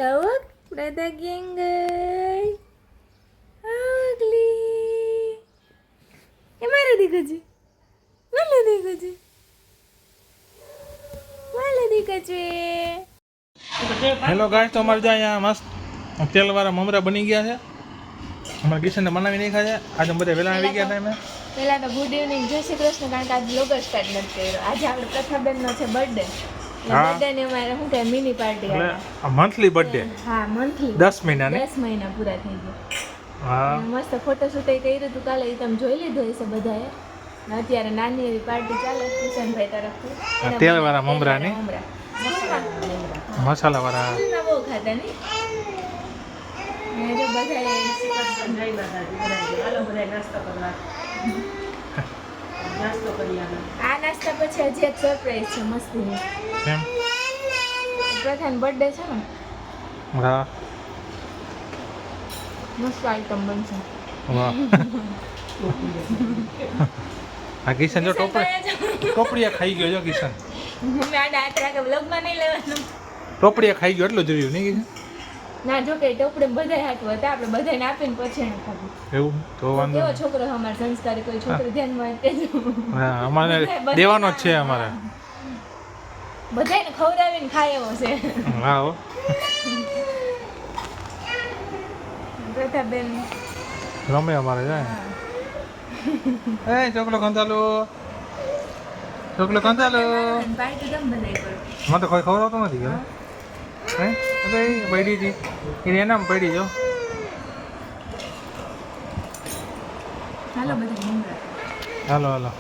Awak, Brother Gengai. Ugly. ये मारे देखो जी, माले देखो जी, माले देखो जी. હેલો ગાઈસ, તો અમારે ત્યાં અહીંયા મસ્ત તેલવાળા મમરા બની ગયા છે. અમારા કિશનને બનાવી નાખ્યા છે. આજે બધા વહેલા આવી ગયા ટાઈમે. પહેલા તો ગુડ ઇવનિંગ, જય શ્રી કૃષ્ણ. કારણ કે આજ બ્લોગર સ્ટાર્ટ નથી કર્યો. આજે આપણે પ્રથાબેનનો છે બર્થડે. હા. બર્થડે ને અમારે શું કહે મિની પાર્ટી એટલે મંથલી બર્થડે, હા મંથલી 10 મહિનાની. 10 મહિના પૂરા થઈ ગયા. હા, મસ્ત ફોટોશૂટ કર્યું હતું કાલે, એ તમે જોઈ લીધું હશે બધાએ. ને અત્યારે નાની એવી પાર્ટી ચાલે કિશનભાઈ તરફથી. એના તેલવાળા મમરાની. મમરા. મસાલાવાળા. ના બહુ ખાતા નહીં. ને જો બધાએ આ નાસ્તા પછી હજી એક સરપ્રાઈઝ છે મસ્તીની. કેમ? પ્રથાનો બર્થડે છે ને, હા, મસ્ત આઈટમ બનશે. વાહ. આ કિશન જો ટોપડીયા ખાઈ ગયો જો કિશન. મેં આડા હાથ રાખે વ્લોગમાં નહીં લેવાનું. ટોપડીયા ખાઈ ગયો એટલું જ રહ્યું નહીં કિશન? ના જો કે ટોપડે બધાય હાથું હતા, આપણે બધાને આપીને પછી એને ખાધું. એવું તો વાંધો કેવો નહીં. છોકરો અમારે સંસ્કારી, કોઈ છોકરો ધ્યાનમાં આપે છે. હા, અમારે દેવાનો જ છે અમારે. બધાને ખવડાવીને ખાય એવો છે. હા હો. પ્રતાપબેન રમે અમારે જાય. એ ચોકલો કંતાલો, ચોકલો કંતાલો. પાર્ટી કેમ બનાવી પડે? મને તો કોઈ ખવડાવતો નથી ગયો. હે અરે પડી હતી એને એનામ પડી જો. હાલો બધા મમરા. હાલો હાલો.